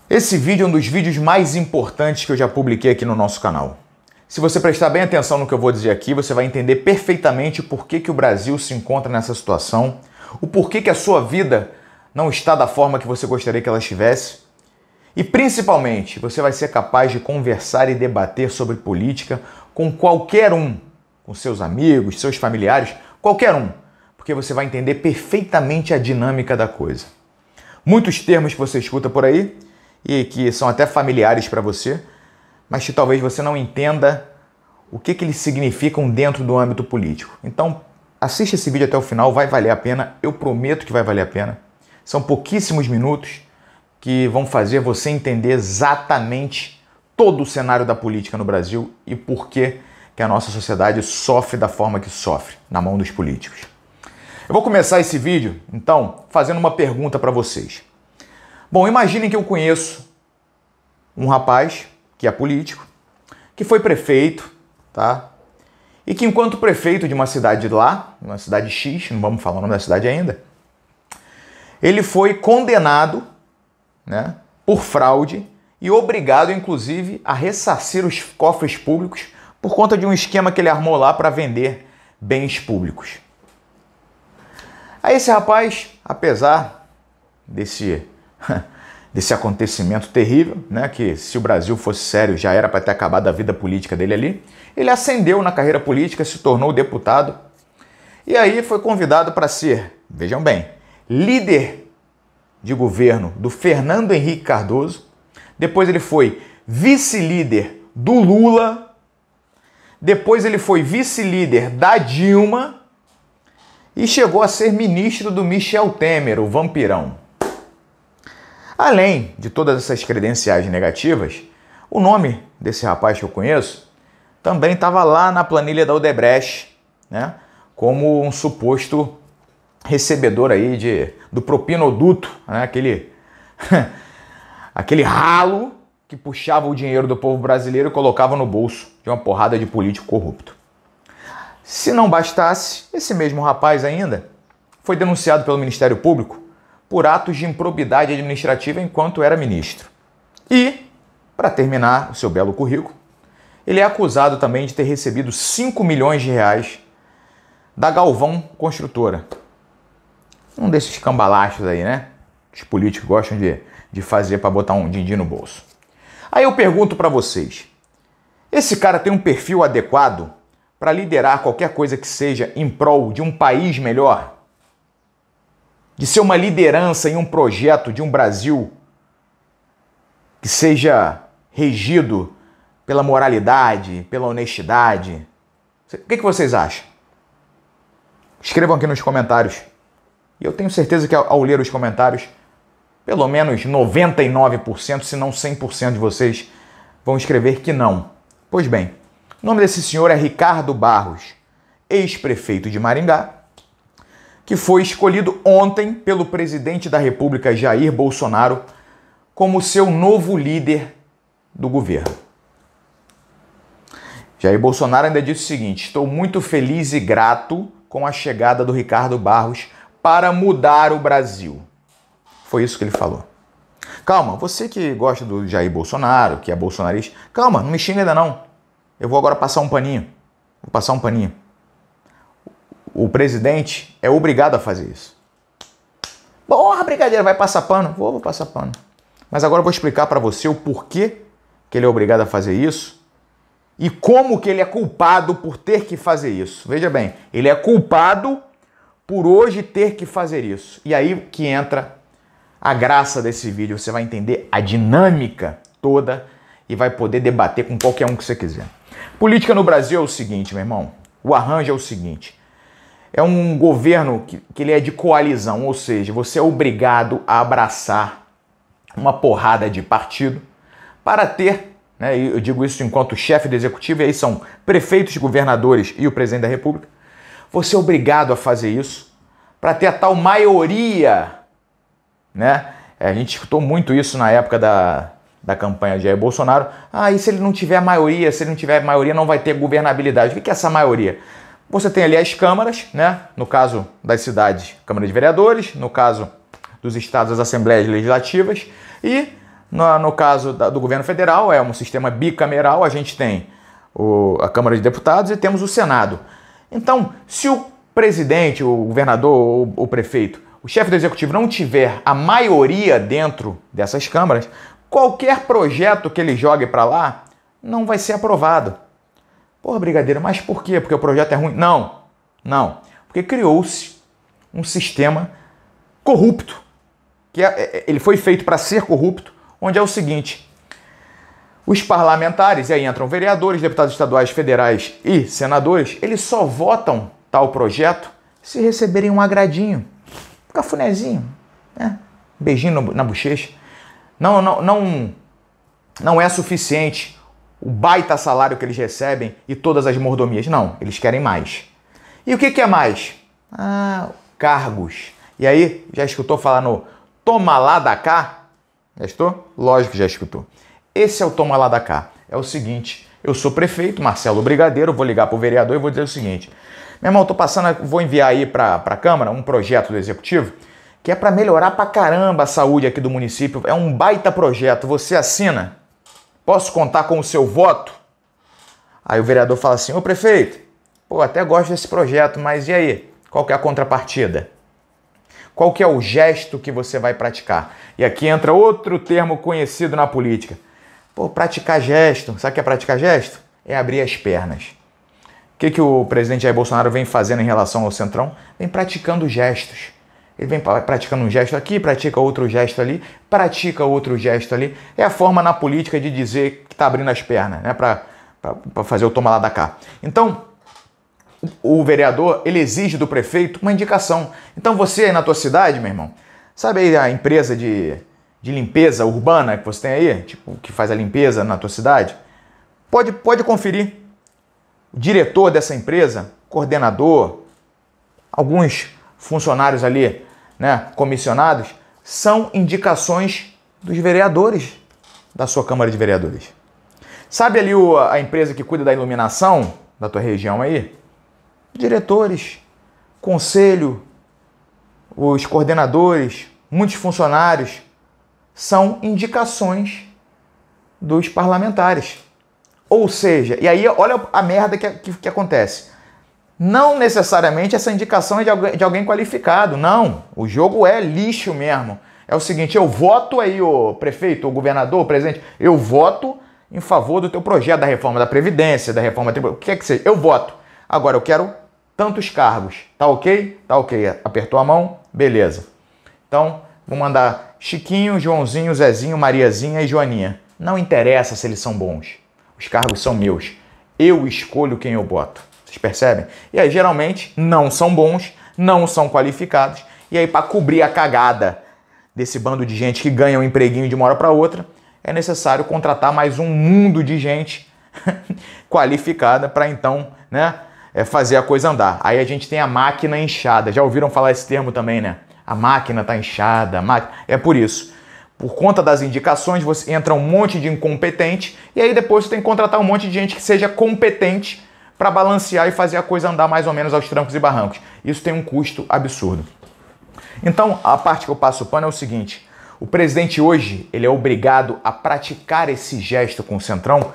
Esse vídeo é um dos vídeos mais importantes que eu já publiquei aqui no nosso canal. Se você prestar bem atenção no que eu vou dizer aqui, você vai entender perfeitamente por que o Brasil se encontra nessa situação, o porquê que a sua vida não está da forma que você gostaria que ela estivesse, e principalmente você vai ser capaz de conversar e debater sobre política com qualquer um, com seus amigos, seus familiares, qualquer um, porque você vai entender perfeitamente a dinâmica da coisa. Muitos termos que você escuta por aí e que são até familiares para você, mas que talvez você não entenda o que eles significam dentro do âmbito político. Então, assista esse vídeo até o final, vai valer a pena, eu prometo que vai valer a pena. São pouquíssimos minutos que vão fazer você entender exatamente todo o cenário da política no Brasil e por que a nossa sociedade sofre da forma que sofre, na mão dos políticos. Eu vou começar esse vídeo, então, fazendo uma pergunta para vocês. Bom, imaginem que eu conheço um rapaz que é político, que foi prefeito, tá? E que enquanto prefeito de uma cidade lá, uma cidade X, não vamos falar o nome da cidade ainda, ele foi condenado, né, por fraude e obrigado, inclusive, a ressarcir os cofres públicos por conta de um esquema que ele armou lá para vender bens públicos. Aí esse rapaz, apesar desse acontecimento terrível, né, que se o Brasil fosse sério já era para ter acabado a vida política dele ali, ele ascendeu na carreira política, se tornou deputado e aí foi convidado para ser, vejam bem, líder de governo do Fernando Henrique Cardoso, depois ele foi vice-líder do Lula, depois ele foi vice-líder da Dilma e chegou a ser ministro do Michel Temer, o vampirão. Além de todas essas credenciais negativas, o nome desse rapaz que eu conheço também estava lá na planilha da Odebrecht, né, como um suposto recebedor aí do propinoduto, né, aquele ralo que puxava o dinheiro do povo brasileiro e colocava no bolso de uma porrada de político corrupto. Se não bastasse, esse mesmo rapaz ainda foi denunciado pelo Ministério Público por atos de improbidade administrativa enquanto era ministro. E, para terminar o seu belo currículo, ele é acusado também de ter recebido 5 milhões de reais da Galvão Construtora. Um desses cambalachos aí, né? Os políticos gostam de fazer para botar um din-din no bolso. Aí eu pergunto para vocês, esse cara tem um perfil adequado para liderar qualquer coisa que seja em prol de um país melhor? De ser uma liderança em um projeto de um Brasil que seja regido pela moralidade, pela honestidade? O que vocês acham? Escrevam aqui nos comentários. E eu tenho certeza que ao ler os comentários, pelo menos 99%, se não 100% de vocês vão escrever que não. Pois bem, o nome desse senhor é Ricardo Barros, ex-prefeito de Maringá, que foi escolhido ontem pelo presidente da República, Jair Bolsonaro, como seu novo líder do governo. Jair Bolsonaro ainda disse o seguinte: estou muito feliz e grato com a chegada do Ricardo Barros para mudar o Brasil. Foi isso que ele falou. Calma, você que gosta do Jair Bolsonaro, que é bolsonarista, calma, não me xinga ainda não. Eu vou agora passar um paninho. Vou passar um paninho. O presidente é obrigado a fazer isso. Porra, brigadeiro, vai passar pano? Vou passar pano. Mas agora eu vou explicar para você o porquê que ele é obrigado a fazer isso e como que ele é culpado por ter que fazer isso. Veja bem, ele é culpado por hoje ter que fazer isso. E aí que entra a graça desse vídeo. Você vai entender a dinâmica toda e vai poder debater com qualquer um que você quiser. Política no Brasil é o seguinte, meu irmão. O arranjo é o seguinte. É um governo que ele é de coalizão, ou seja, você é obrigado a abraçar uma porrada de partido para ter, né, eu digo isso enquanto chefe do executivo, e aí são prefeitos, governadores e o presidente da República, você é obrigado a fazer isso para ter a tal maioria, né? A gente escutou muito isso na época da campanha de Jair Bolsonaro. Ah, e se ele não tiver maioria, não vai ter governabilidade. O que é essa maioria? Você tem ali as câmaras, né? No caso das cidades, Câmara de Vereadores, no caso dos estados, as Assembleias Legislativas, e No caso do governo federal, é um sistema bicameral, a gente tem a Câmara de Deputados e temos o Senado. Então, se o presidente, o governador ou o prefeito, o chefe do executivo não tiver a maioria dentro dessas câmaras, qualquer projeto que ele jogue para lá não vai ser aprovado. Porra, brigadeiro, mas por quê? Porque o projeto é ruim? Não. Porque criou-se um sistema corrupto, que ele foi feito para ser corrupto, onde é o seguinte: os parlamentares, e aí entram vereadores, deputados estaduais, federais e senadores, eles só votam tal projeto se receberem um agradinho, um cafunézinho, né? Beijinho na bochecha. Não é suficiente o baita salário que eles recebem e todas as mordomias. Não, eles querem mais. E o que é mais? Cargos. E aí, já escutou falar no toma lá da cá? Já escutou? Lógico que já escutou. Esse é o toma lá da cá. É o seguinte: eu sou prefeito, Marcelo Brigadeiro, vou ligar para o vereador e vou dizer o seguinte: meu irmão, vou enviar aí para a Câmara um projeto do Executivo que é para melhorar pra caramba a saúde aqui do município. É um baita projeto. Você assina? Posso contar com o seu voto? Aí o vereador fala assim: ô prefeito, pô, até gosto desse projeto, mas e aí? Qual que é a contrapartida? Qual que é o gesto que você vai praticar? E aqui entra outro termo conhecido na política. Pô, praticar gesto. Sabe o que é praticar gesto? É abrir as pernas. O que o presidente Jair Bolsonaro vem fazendo em relação ao Centrão? Vem praticando gestos. Ele vem praticando um gesto aqui, pratica outro gesto ali, pratica outro gesto ali. É a forma na política de dizer que está abrindo as pernas, né, para fazer o toma lá da cá. Então, o vereador, ele exige do prefeito uma indicação. Então você aí na tua cidade, meu irmão, sabe aí a empresa de limpeza urbana que você tem aí, tipo, que faz a limpeza na tua cidade? Pode conferir. O diretor dessa empresa, coordenador, alguns funcionários ali, né, comissionados, são indicações dos vereadores da sua Câmara de Vereadores. Sabe ali a empresa que cuida da iluminação da tua região aí? Diretores, conselho, os coordenadores, muitos funcionários, são indicações dos parlamentares. Ou seja, e aí olha a merda que acontece. Não necessariamente essa indicação é de alguém qualificado, não. O jogo é lixo mesmo. É o seguinte: eu voto aí, o prefeito, o governador, o presidente, eu voto em favor do teu projeto da reforma da Previdência, da reforma tributária, o que é que seja. Eu voto. Agora eu quero tantos cargos. Tá ok? Tá ok. Apertou a mão? Beleza. Então, vou mandar Chiquinho, Joãozinho, Zezinho, Mariazinha e Joaninha. Não interessa se eles são bons. Os cargos são meus. Eu escolho quem eu boto. Vocês percebem? E aí, geralmente, não são bons, não são qualificados. E aí, para cobrir a cagada desse bando de gente que ganha um empreguinho de uma hora para outra, é necessário contratar mais um mundo de gente qualificada para então, né, fazer a coisa andar. Aí a gente tem a máquina inchada. Já ouviram falar esse termo também, né? A máquina tá inchada. É por isso. Por conta das indicações, você entra um monte de incompetente e aí depois você tem que contratar um monte de gente que seja competente para balancear e fazer a coisa andar mais ou menos aos trancos e barrancos. Isso tem um custo absurdo. Então, a parte que eu passo o pano é o seguinte: o presidente hoje ele é obrigado a praticar esse gesto com o Centrão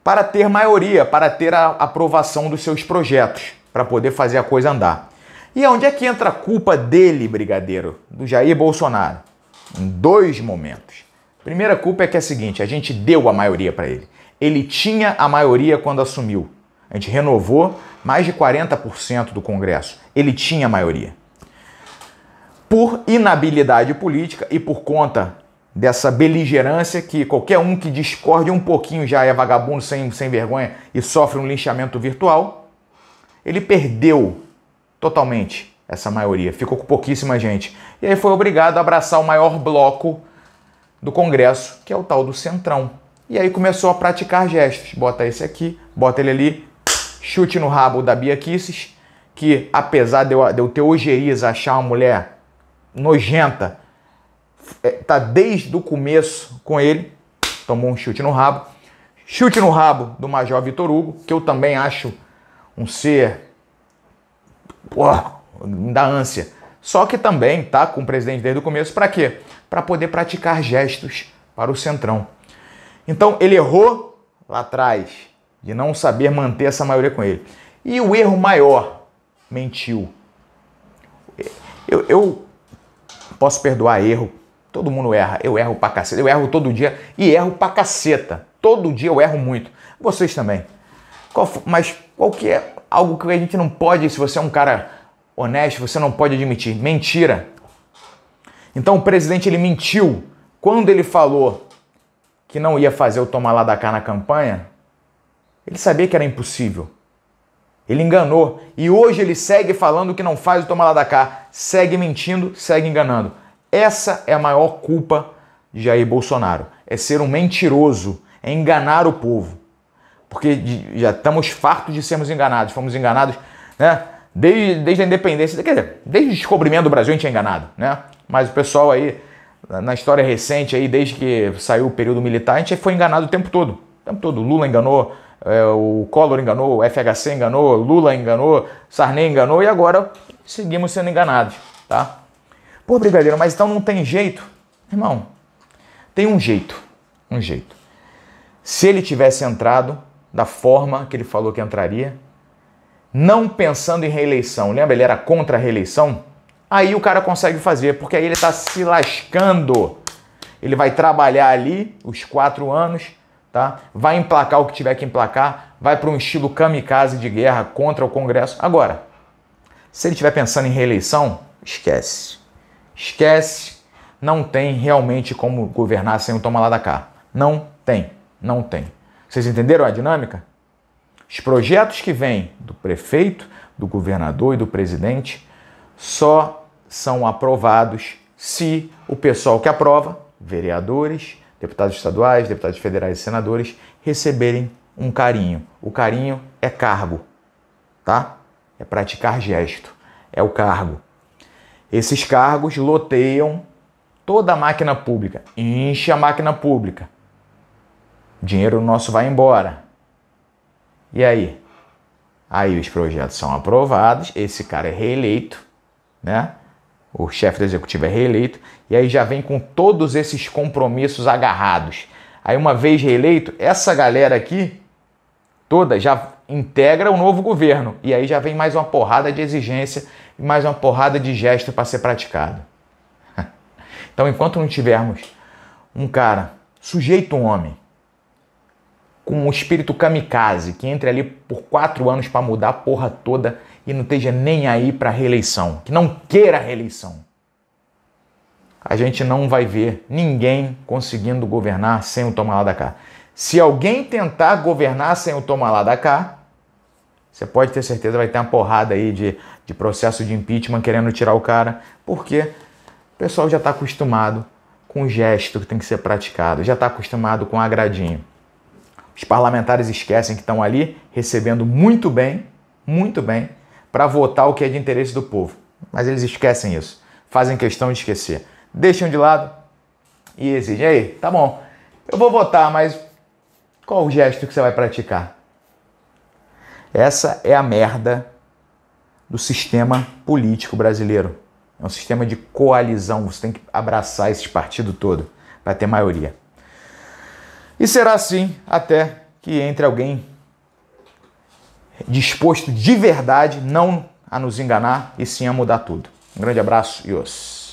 para ter maioria, para ter a aprovação dos seus projetos, para poder fazer a coisa andar. E onde é que entra a culpa dele, brigadeiro, do Jair Bolsonaro? Em dois momentos. A primeira culpa é que é a seguinte: a gente deu a maioria para ele. Ele tinha a maioria quando assumiu. A gente renovou mais de 40% do Congresso. Ele tinha maioria. Por inabilidade política e por conta dessa beligerância que qualquer um que discorde um pouquinho já é vagabundo, sem vergonha e sofre um linchamento virtual, ele perdeu totalmente essa maioria. Ficou com pouquíssima gente. E aí foi obrigado a abraçar o maior bloco do Congresso, que é o tal do Centrão. E aí começou a praticar gestos. Bota esse aqui, bota ele ali. Chute no rabo da Bia Kicis, que apesar de eu ter ojeriza, achar uma mulher nojenta, tá desde o começo com ele, tomou um chute no rabo. Chute no rabo do Major Vitor Hugo, que eu também acho um ser... da ânsia. Só que também tá com o presidente desde o começo, para quê? Para poder praticar gestos para o Centrão. Então ele errou lá atrás de não saber manter essa maioria com ele. E o erro maior, mentiu. Eu posso perdoar erro, todo mundo erra, eu erro pra caceta, eu erro todo dia e erro pra caceta. Todo dia eu erro muito. Vocês também. Mas qual que é algo que a gente não pode, se você é um cara honesto, você não pode admitir? Mentira. Então o presidente ele mentiu quando ele falou que não ia fazer o toma lá da cá na campanha. Ele sabia que era impossível. Ele enganou. E hoje ele segue falando que não faz o toma lá da cá. Segue mentindo, segue enganando. Essa é a maior culpa de Jair Bolsonaro. É ser um mentiroso, é enganar o povo. Porque já estamos fartos de sermos enganados. Fomos enganados, né? Desde a independência, quer dizer, desde o descobrimento do Brasil a gente é enganado, né? Mas o pessoal aí, na história recente, aí, desde que saiu o período militar, a gente foi enganado o tempo todo. O tempo todo. Lula enganou, o Collor enganou, o FHC enganou, Lula enganou, Sarney enganou e agora seguimos sendo enganados, tá? Pô, brigadeiro, mas então não tem jeito? Irmão, tem um jeito. Um jeito. Se ele tivesse entrado da forma que ele falou que entraria, não pensando em reeleição, lembra? Ele era contra a reeleição? Aí o cara consegue fazer, porque aí ele está se lascando. Ele vai trabalhar ali os 4 anos, tá? Vai emplacar o que tiver que emplacar, vai para um estilo kamikaze de guerra contra o Congresso. Agora, se ele estiver pensando em reeleição, esquece. Esquece, não tem realmente como governar sem o toma lá da cá. Não tem, não tem. Vocês entenderam a dinâmica? Os projetos que vêm do prefeito, do governador e do presidente só são aprovados se o pessoal que aprova, vereadores, deputados estaduais, deputados federais e senadores, receberem um carinho. O carinho é cargo, tá? É praticar gesto, é o cargo. Esses cargos loteiam toda a máquina pública, enche a máquina pública. O dinheiro nosso vai embora. E aí? Aí os projetos são aprovados, esse cara é reeleito, né? O chefe do executivo é reeleito, e aí já vem com todos esses compromissos agarrados. Aí uma vez reeleito, essa galera aqui toda já integra o novo governo, e aí já vem mais uma porrada de exigência e mais uma porrada de gesto para ser praticado. Então, enquanto não tivermos um cara sujeito homem, com um espírito kamikaze, que entre ali por 4 anos para mudar a porra toda e não esteja nem aí para reeleição, que não queira reeleição, a gente não vai ver ninguém conseguindo governar sem o toma lá da cá. Se alguém tentar governar sem o toma lá da cá, você pode ter certeza vai ter uma porrada aí de processo de impeachment querendo tirar o cara, porque o pessoal já está acostumado com o gesto que tem que ser praticado, já está acostumado com o agradinho. Os parlamentares esquecem que estão ali recebendo muito bem, para votar o que é de interesse do povo. Mas eles esquecem isso, fazem questão de esquecer. Deixam de lado e exigem. Aí, tá bom, eu vou votar, mas qual o gesto que você vai praticar? Essa é a merda do sistema político brasileiro. É um sistema de coalizão, você tem que abraçar esse partido todo para ter maioria. E será assim até que entre alguém disposto de verdade não a nos enganar e sim a mudar tudo. Um grande abraço e os.